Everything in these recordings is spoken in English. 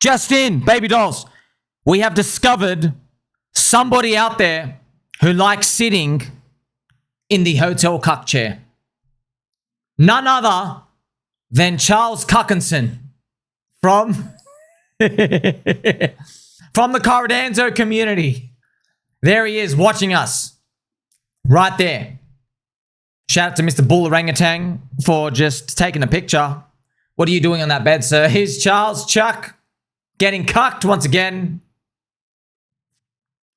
Just in, baby dolls. We have discovered somebody out there who likes sitting in the hotel cuck chair. None other than Charles Cuckinson from, from the Cardanzo community. There he is watching us. Right there. Shout out to Mr. Bull Orangutan for just taking a picture. What are you doing on that bed, sir? Here's Charles Chuck getting cucked once again.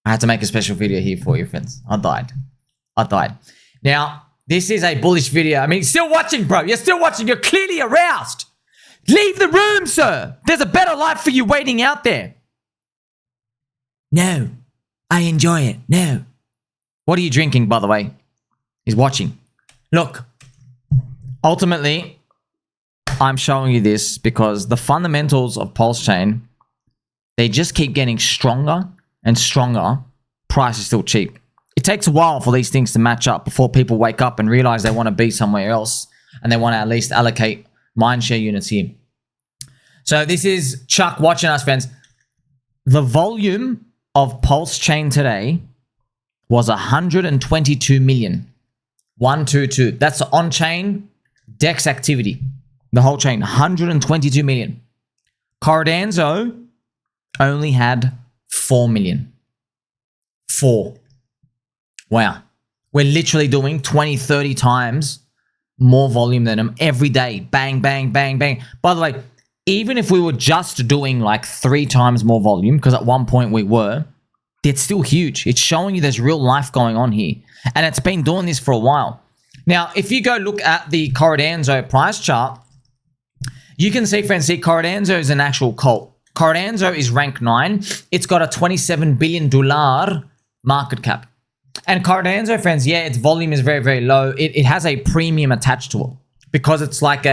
I had to make a special video here for you, friends. I died. Now, this is a bullish video. I mean, still watching, bro. You're still watching. You're clearly aroused. Leave the room, sir. There's a better life for you waiting out there. No. I enjoy it. No. What are you drinking, by the way? He's watching. Look. Ultimately, I'm showing you this because the fundamentals of PulseChain, they just keep getting stronger and stronger. Price is still cheap. It takes a while for these things to match up before people wake up and realize they want to be somewhere else and they want to at least allocate mindshare units here. So this is Chuck watching us, friends. The volume of PulseChain today was 122 million. 122. That's the on-chain DEX activity. The whole chain, 122 million. Cardanzo only had 4 million. 4. Wow. We're literally doing 20, 30 times more volume than them every day. Bang, bang, bang, bang. By the way, even if we were just doing like 3 times more volume, because at one point we were, it's still huge. It's showing you there's real life going on here. And it's been doing this for a while. Now, if you go look at the Cardanzo price chart, you can see, friends, Cardanzo is an actual cult. Cardanzo is rank 9. It's got a $27 billion market cap. And Cardanzo, friends, yeah, its volume is very, very low. It has a premium attached to it because it's like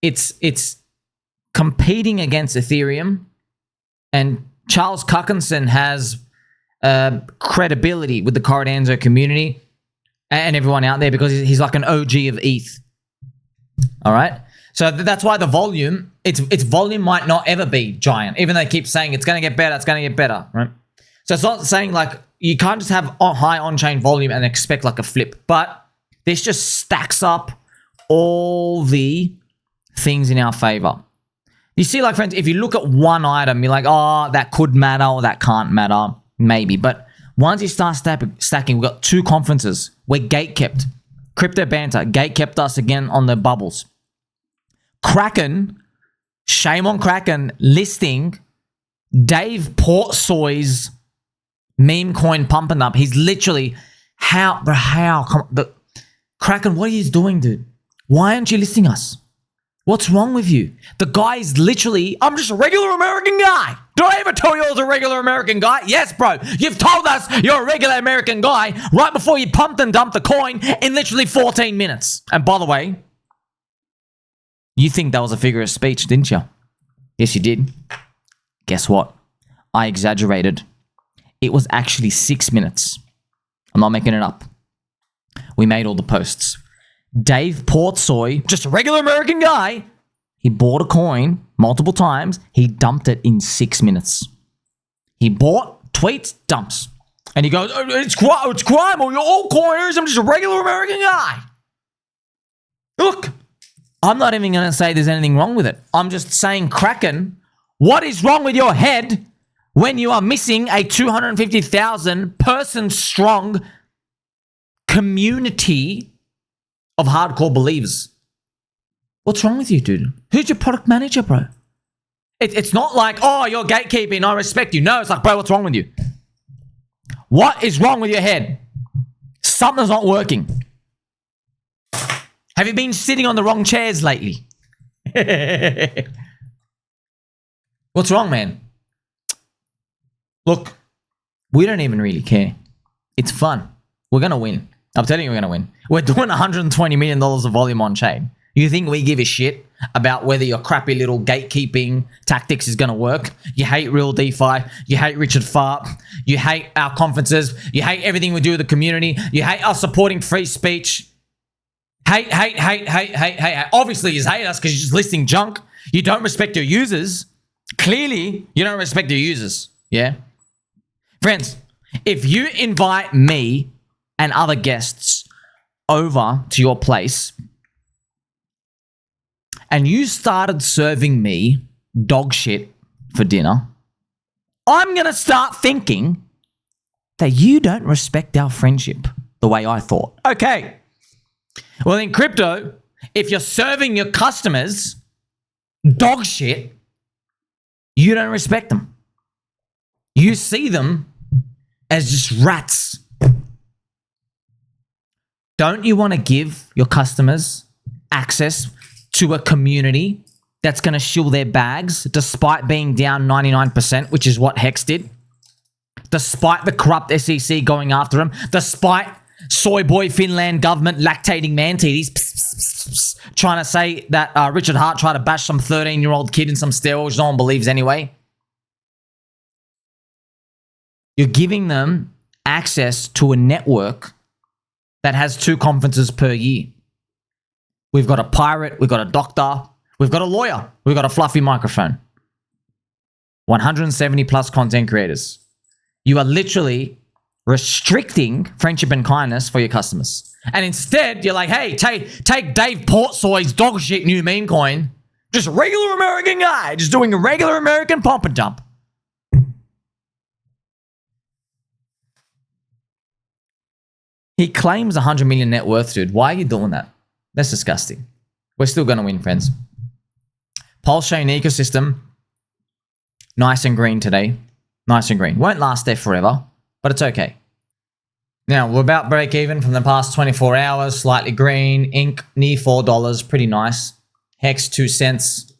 it's competing against Ethereum. And Charles Cuckinson has credibility with the Cardanzo community and everyone out there because he's like an OG of ETH. All right? So that's why the volume, its volume might not ever be giant, even though they keep saying it's going to get better, it's going to get better, right? So it's not saying like you can't just have a high on-chain volume and expect like a flip, but this just stacks up all the things in our favor. You see, like, friends, if you look at one item, you're like, oh, that could matter or that can't matter, maybe. But once you start stacking, we've got 2 conferences. We're gate-kept. Crypto Banter gate-kept us again on the bubbles. Kraken, shame on Kraken, listing Dave PortSoy's meme coin pumping up. He's literally, Kraken, what are you doing, dude? Why aren't you listing us? What's wrong with you? The guy is literally, I'm just a regular American guy. Did I ever tell you I was a regular American guy? Yes, bro. You've told us you're a regular American guy right before you pumped and dumped the coin in literally 14 minutes. And by the way, you think that was a figure of speech, didn't you? Yes, you did. Guess what? I exaggerated. It was actually 6 minutes. I'm not making it up. We made all the posts. Dave PortSoy, just a regular American guy, he bought a coin multiple times. He dumped it in 6 minutes. He bought, tweets, dumps. And he goes, oh, it's crime, or you're all coiners. I'm just a regular American guy. Look, I'm not even going to say there's anything wrong with it. I'm just saying, Kraken, what is wrong with your head when you are missing a 250,000 person strong community of hardcore believers? What's wrong with you, dude? Who's your product manager, bro? It's not like, oh, you're gatekeeping, I respect you. No, it's like, bro, what's wrong with you? What is wrong with your head? Something's not working. Have you been sitting on the wrong chairs lately? What's wrong, man? Look, we don't even really care. It's fun. We're going to win. I'm telling you we're going to win. We're doing $120 million of volume on chain. You think we give a shit about whether your crappy little gatekeeping tactics is going to work? You hate real DeFi. You hate Richard Farp. You hate our conferences. You hate everything we do with the community. You hate us supporting free speech. Hate. Obviously, you hate us because you're just listing junk. You don't respect your users. Clearly, you don't respect your users. Yeah? Friends, if you invite me and other guests over to your place and you started serving me dog shit for dinner, I'm going to start thinking that you don't respect our friendship the way I thought. Okay. Well, in crypto, if you're serving your customers dog shit, you don't respect them. You see them as just rats. Don't you want to give your customers access to a community that's going to shill their bags despite being down 99%, which is what Hex did? Despite the corrupt SEC going after them, despite soy boy Finland government lactating man-titties, trying to say that Richard Hart tried to bash some 13-year-old kid in some steroids no one believes anyway. You're giving them access to a network that has 2 conferences per year. We've got a pirate, we've got a doctor, we've got a lawyer, we've got a fluffy microphone. 170 plus content creators. You are literally restricting friendship and kindness for your customers. And instead, you're like, hey, take Dave PortSoy's dog shit new meme coin. Just a regular American guy, just doing a regular American pump and dump. He claims 100 million net worth, dude. Why are you doing that? That's disgusting. We're still going to win, friends. PulseChain ecosystem, nice and green today. Nice and green. Won't last there forever, but it's okay. Now, we're about break even from the past 24 hours. Slightly green. Ink near $4. Pretty nice. Hex 2 cents.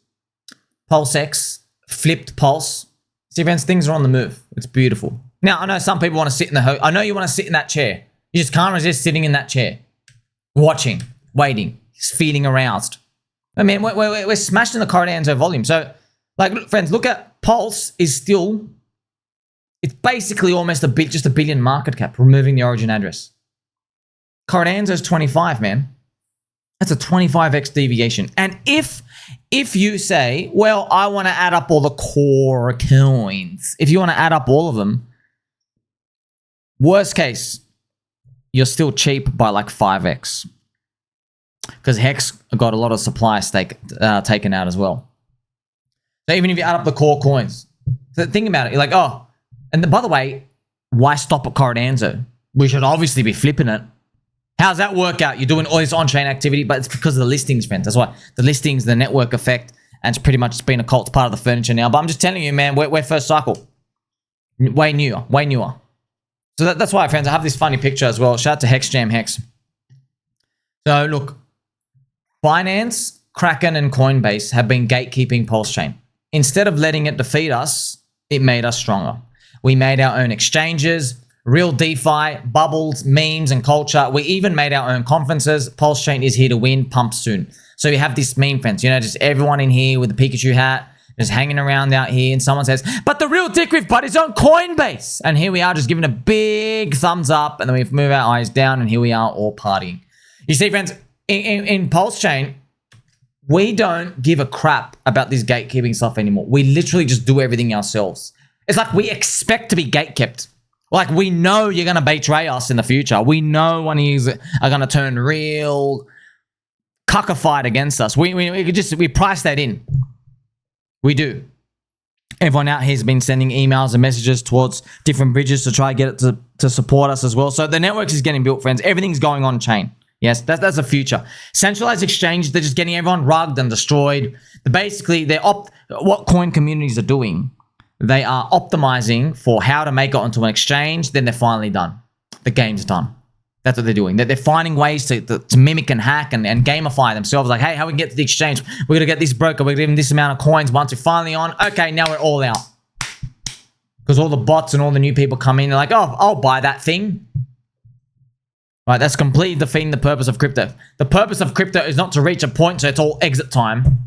PulseX. Flipped Pulse. See, friends, things are on the move. It's beautiful. Now, I know some people want to sit in I know you want to sit in that chair. You just can't resist sitting in that chair. Watching. Waiting. Feeling aroused. I mean, we're smashing the Cardanzo volume. So, like, look, friends, look at Pulse is still... It's basically almost just a billion market cap, removing the origin address. Cardanzo's 25, man. That's a 25x deviation. And if you say, well, I want to add up all the core coins, if you want to add up all of them, worst case, you're still cheap by like 5x. Because Hex got a lot of supply taken out as well. So even if you add up the core coins, so think about it. You're like, oh, and by the way, why stop at Cardanzo? We should obviously be flipping it. How's that work out? You're doing all this on-chain activity, but it's because of the listings, friends. That's why the listings, the network effect, and it's pretty much been a cult part of the furniture now. But I'm just telling you, man, we're first cycle. Way newer, way newer. So that's why, friends, I have this funny picture as well. Shout out to HexJamHex. So look, Binance, Kraken, and Coinbase have been gatekeeping PulseChain. Instead of letting it defeat us, it made us stronger. We made our own exchanges, real DeFi, bubbles, memes, and culture. We even made our own conferences. PulseChain is here to win, pump soon. So you have this meme, friends, you know, just everyone in here with the Pikachu hat, just hanging around out here, and someone says, but the real DickWifButt is on Coinbase. And here we are just giving a big thumbs up, and then we move our eyes down, and here we are all partying. You see, friends, in PulseChain, we don't give a crap about this gatekeeping stuff anymore. We literally just do everything ourselves. It's like we expect to be gatekept. Like we know you're going to betray us in the future. We know one of you are going to turn real cuckified against us. We price that in. We do. Everyone out here has been sending emails and messages towards different bridges to try to get it to support us as well. So the network is getting built, friends. Everything's going on chain. Yes, that's the future. Centralized exchanges, they're just getting everyone rugged and destroyed. Basically, what coin communities are doing, they are optimizing for how to make it onto an exchange, then they're finally done. The game's done. That's what they're doing. They're finding ways to mimic and hack and gamify themselves. Like, hey, how we can get to the exchange? We're going to get this broker. We're going to give them this amount of coins. Once we're finally on, okay, now we're all out. Because all the bots and all the new people come in, they're like, oh, I'll buy that thing. Right, that's completely defeating the purpose of crypto. The purpose of crypto is not to reach a point so it's all exit time.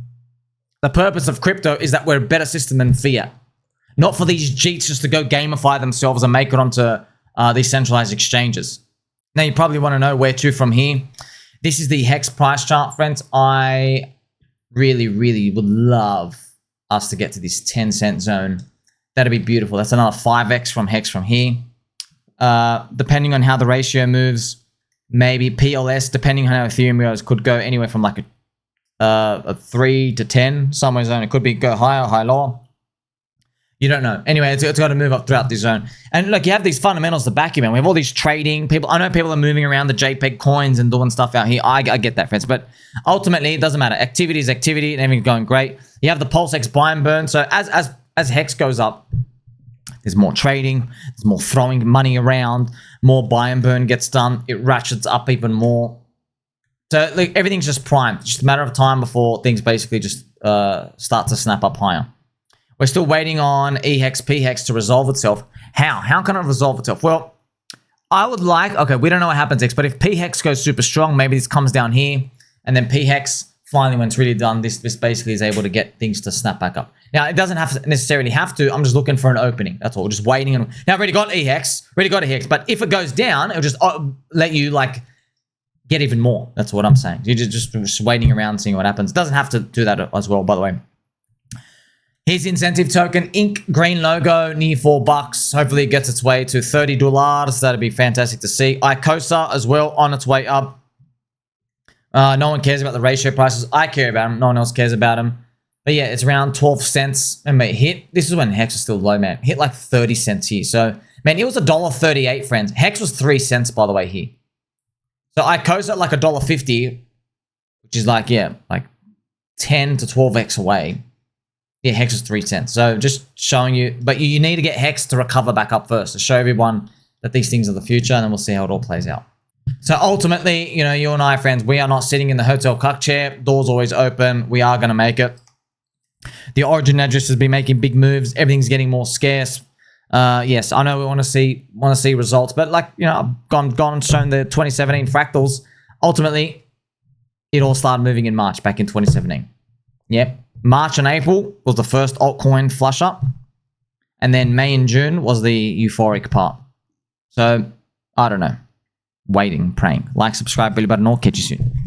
The purpose of crypto is that we're a better system than fiat. Not for these cheats just to go gamify themselves and make it onto these centralized exchanges. Now, you probably want to know where to from here. This is the Hex price chart, friends. I really, really would love us to get to this 10-cent zone. That'd be beautiful. That's another 5x from HEX from here. Depending on how the ratio moves, maybe PLS, depending on how Ethereum goes, could go anywhere from like a 3 to 10 somewhere zone. It could be go higher, high, lower. You don't know. Anyway, it's got to move up throughout this zone. And look, you have these fundamentals to back you, man. We have all these trading people. I know people are moving around the JPEG coins and doing stuff out here. I get that, friends. But ultimately, it doesn't matter. Activity is activity and everything's going great. You have the PulseX buy and burn. So as HEX goes up, there's more trading. There's more throwing money around. More buy and burn gets done. It ratchets up even more. So like, everything's just primed. It's just a matter of time before things basically just start to snap up higher. We're still waiting on eHEX, pHEX to resolve itself. How? How can it resolve itself? Well, I would like, okay, we don't know what happens next, but if pHEX goes super strong, maybe this comes down here, and then pHEX, finally, when it's really done, this basically is able to get things to snap back up. Now, it doesn't have to necessarily have to. I'm just looking for an opening. That's all. We're just waiting. Now, I've already got eHEX, but if it goes down, it'll just let you, like, get even more. That's what I'm saying. You're just waiting around, seeing what happens. It doesn't have to do that as well, by the way. Here's the incentive token, Inc. Green logo, near $4. Hopefully it gets its way to $30. That'd be fantastic to see. Icosa as well, on its way up. No one cares about the ratio prices. I care about them. No one else cares about them. But yeah, it's around 12 cents. And it hit, this is when HEX was still low, man. Hit like 30 cents here. So, man, it was $1.38, friends. HEX was 3 cents, by the way, here. So Icosa at like $1.50, which is like, yeah, like 10 to 12x away. Yeah, HEX is 3 cents. So just showing you, but you need to get HEX to recover back up first to show everyone that these things are the future, and then we'll see how it all plays out. So ultimately, you know, you and I, friends, we are not sitting in the hotel cuck chair. Doors always open. We are going to make it. The origin address has been making big moves. Everything's getting more scarce. Yes, I know we want to see results, but like, you know, I've gone and shown the 2017 fractals. Ultimately, it all started moving in March back in 2017. Yep. March and April was the first altcoin flush up. And then May and June was the euphoric part. So, I don't know. Waiting, praying. Like, subscribe, belly button, or catch you soon.